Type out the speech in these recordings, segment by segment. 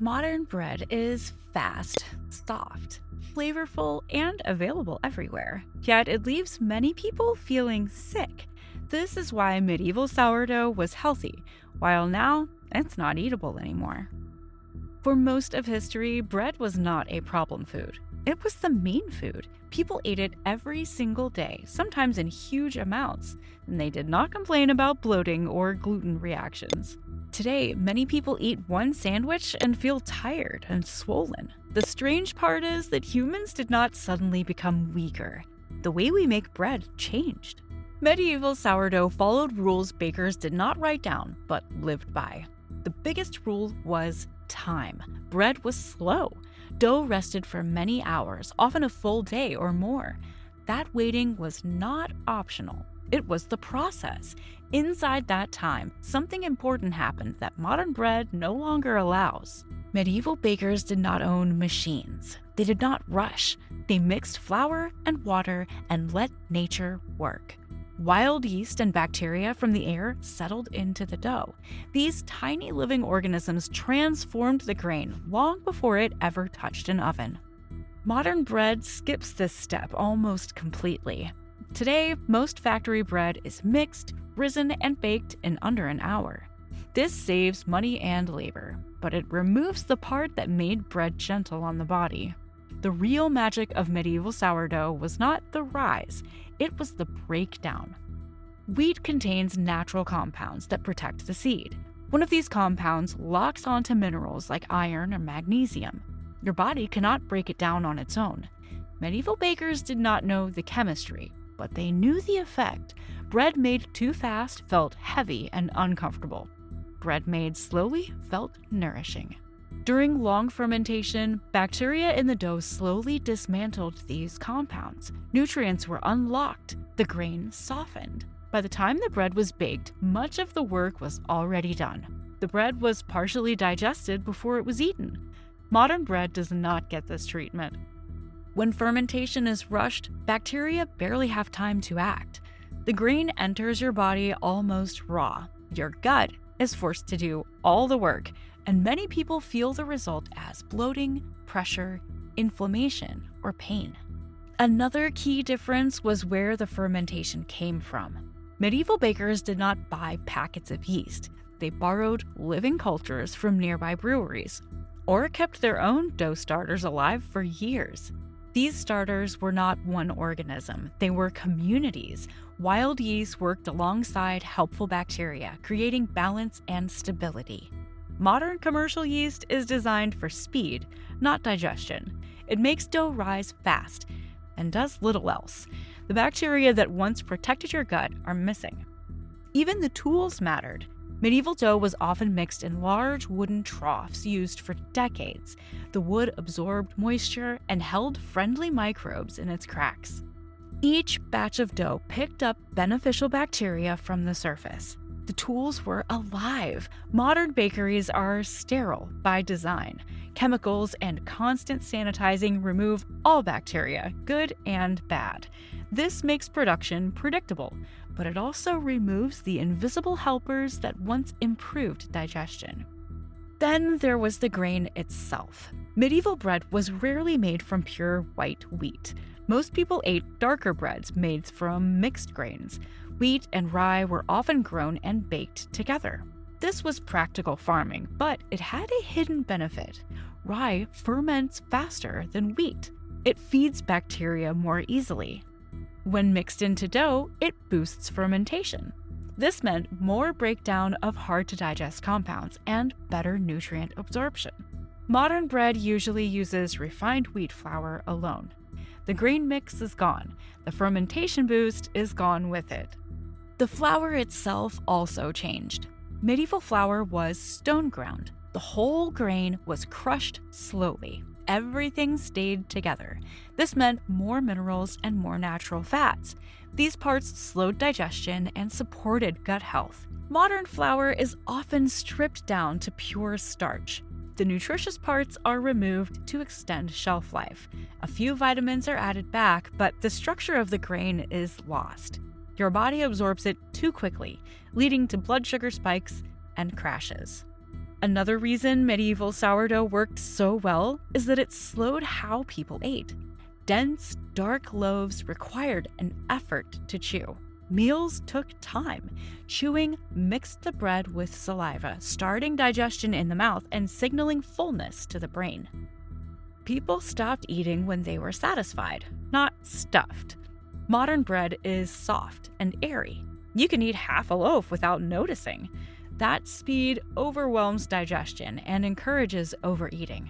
Modern bread is fast, soft, flavorful, and available everywhere. Yet it leaves many people feeling sick. This is why medieval sourdough was healthy, while now it's not eatable anymore. For most of history, bread was not a problem food. It was the main food. People ate it every single day, sometimes in huge amounts, and they did not complain about bloating or gluten reactions. Today, many people eat one sandwich and feel tired and swollen. The strange part is that humans did not suddenly become weaker. The way we make bread changed. Medieval sourdough followed rules bakers did not write down, but lived by. The biggest rule was time. Bread was slow. Dough rested for many hours, often a full day or more. That waiting was not optional. It was the process. Inside that time, something important happened that modern bread no longer allows. Medieval bakers did not own machines. They did not rush. They mixed flour and water and let nature work. Wild yeast and bacteria from the air settled into the dough. These tiny living organisms transformed the grain long before it ever touched an oven. Modern bread skips this step almost completely. Today, most factory bread is mixed, risen, and baked in under an hour. This saves money and labor, but it removes the part that made bread gentle on the body. The real magic of medieval sourdough was not the rise, it was the breakdown. Wheat contains natural compounds that protect the seed. One of these compounds locks onto minerals like iron or magnesium. Your body cannot break it down on its own. Medieval bakers did not know the chemistry, but they knew the effect. Bread made too fast felt heavy and uncomfortable. Bread made slowly felt nourishing. During long fermentation, bacteria in the dough slowly dismantled these compounds. Nutrients were unlocked. The grain softened. By the time the bread was baked, much of the work was already done. The bread was partially digested before it was eaten. Modern bread does not get this treatment. When fermentation is rushed, bacteria barely have time to act. The grain enters your body almost raw. Your gut is forced to do all the work, and many people feel the result as bloating, pressure, inflammation, or pain. Another key difference was where the fermentation came from. Medieval bakers did not buy packets of yeast. They borrowed living cultures from nearby breweries, or kept their own dough starters alive for years. These starters were not one organism, they were communities. Wild yeast worked alongside helpful bacteria, creating balance and stability. Modern commercial yeast is designed for speed, not digestion. It makes dough rise fast and does little else. The bacteria that once protected your gut are missing. Even the tools mattered. Medieval dough was often mixed in large wooden troughs used for decades. The wood absorbed moisture and held friendly microbes in its cracks. Each batch of dough picked up beneficial bacteria from the surface. The tools were alive. Modern bakeries are sterile by design. Chemicals and constant sanitizing remove all bacteria, good and bad. This makes production predictable, but it also removes the invisible helpers that once improved digestion. Then there was the grain itself. Medieval bread was rarely made from pure white wheat. Most people ate darker breads made from mixed grains. Wheat and rye were often grown and baked together. This was practical farming, but it had a hidden benefit. Rye ferments faster than wheat. It feeds bacteria more easily. When mixed into dough, it boosts fermentation. This meant more breakdown of hard-to-digest compounds and better nutrient absorption. Modern bread usually uses refined wheat flour alone. The grain mix is gone. The fermentation boost is gone with it. The flour itself also changed. Medieval flour was stone ground. The whole grain was crushed slowly. Everything stayed together. This meant more minerals and more natural fats. These parts slowed digestion and supported gut health. Modern flour is often stripped down to pure starch. The nutritious parts are removed to extend shelf life. A few vitamins are added back, but the structure of the grain is lost. Your body absorbs it too quickly, leading to blood sugar spikes and crashes. Another reason medieval sourdough worked so well is that it slowed how people ate. Dense, dark loaves required an effort to chew. Meals took time. Chewing mixed the bread with saliva, starting digestion in the mouth and signaling fullness to the brain. People stopped eating when they were satisfied, not stuffed. Modern bread is soft and airy. You can eat half a loaf without noticing. That speed overwhelms digestion and encourages overeating.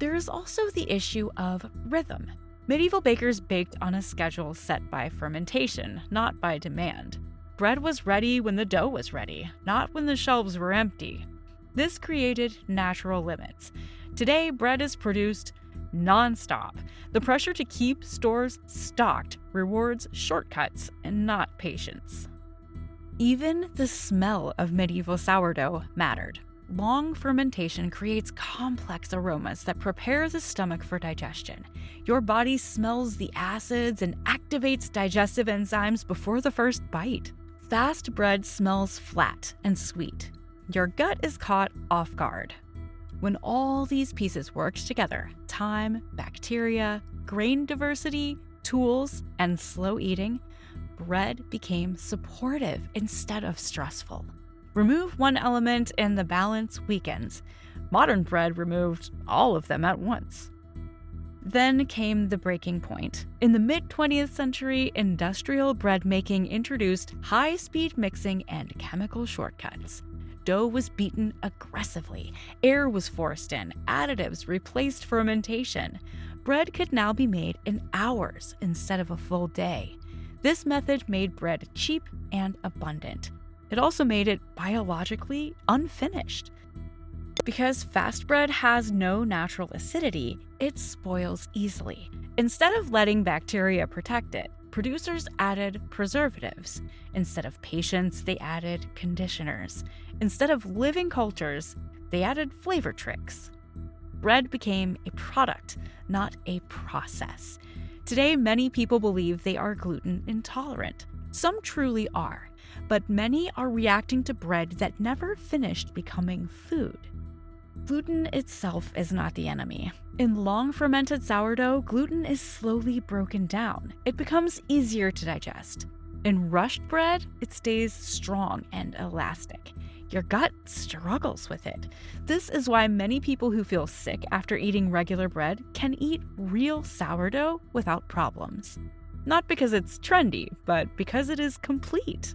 There is also the issue of rhythm. Medieval bakers baked on a schedule set by fermentation, not by demand. Bread was ready when the dough was ready, not when the shelves were empty. This created natural limits. Today, bread is produced non-stop. The pressure to keep stores stocked rewards shortcuts and not patience. Even the smell of medieval sourdough mattered. Long fermentation creates complex aromas that prepare the stomach for digestion. Your body smells the acids and activates digestive enzymes before the first bite. Fast bread smells flat and sweet. Your gut is caught off guard. When all these pieces worked together, time, bacteria, grain diversity, tools, and slow eating, bread became supportive instead of stressful. Remove one element and the balance weakens. Modern bread removed all of them at once. Then came the breaking point. In the mid-20th century, industrial bread making introduced high-speed mixing and chemical shortcuts. Dough was beaten aggressively, air was forced in, additives replaced fermentation. Bread could now be made in hours instead of a full day. This method made bread cheap and abundant. It also made it biologically unfinished. Because fast bread has no natural acidity, it spoils easily. Instead of letting bacteria protect it, producers added preservatives. Instead of patience, they added conditioners. Instead of living cultures, they added flavor tricks. Bread became a product, not a process. Today, many people believe they are gluten intolerant. Some truly are, but many are reacting to bread that never finished becoming food. Gluten itself is not the enemy. In long fermented sourdough, gluten is slowly broken down. It becomes easier to digest. In rushed bread, it stays strong and elastic. Your gut struggles with it. This is why many people who feel sick after eating regular bread can eat real sourdough without problems. Not because it's trendy, but because it is complete.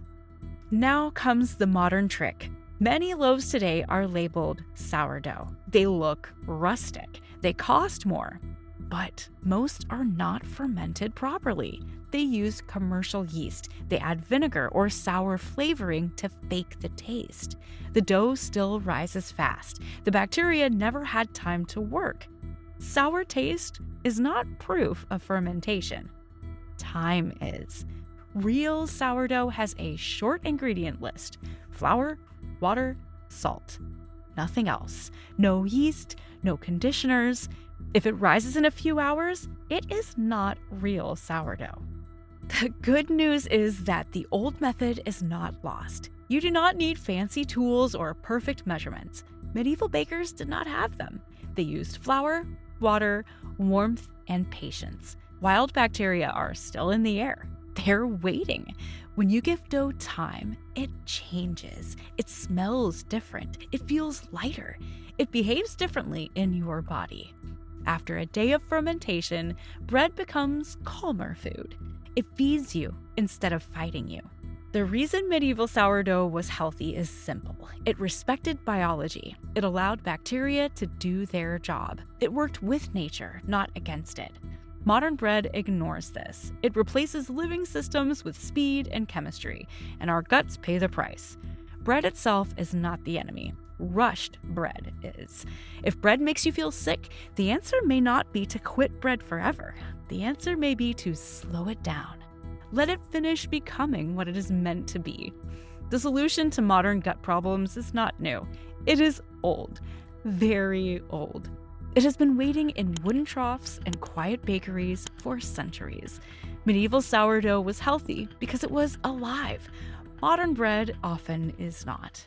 Now comes the modern trick. Many loaves today are labeled sourdough. They look rustic. They cost more. But most are not fermented properly. They use commercial yeast. They add vinegar or sour flavoring to fake the taste. The dough still rises fast. The bacteria never had time to work. Sour taste is not proof of fermentation. Time is. Real sourdough has a short ingredient list: flour, water, salt. Nothing else. No yeast, no conditioners. If it rises in a few hours, it is not real sourdough. The good news is that the old method is not lost. You do not need fancy tools or perfect measurements. Medieval bakers did not have them. They used flour, water, warmth, and patience. Wild bacteria are still in the air. They're waiting. When you give dough time, it changes. It smells different. It feels lighter. It behaves differently in your body. After a day of fermentation, bread becomes calmer food. It feeds you instead of fighting you. The reason medieval sourdough was healthy is simple. It respected biology. It allowed bacteria to do their job. It worked with nature, not against it. Modern bread ignores this. It replaces living systems with speed and chemistry, and our guts pay the price. Bread itself is not the enemy. Rushed bread is. If bread makes you feel sick, the answer may not be to quit bread forever. The answer may be to slow it down. Let it finish becoming what it is meant to be. The solution to modern gut problems is not new. It is old. Very old. It has been waiting in wooden troughs and quiet bakeries for centuries. Medieval sourdough was healthy because it was alive. Modern bread often is not.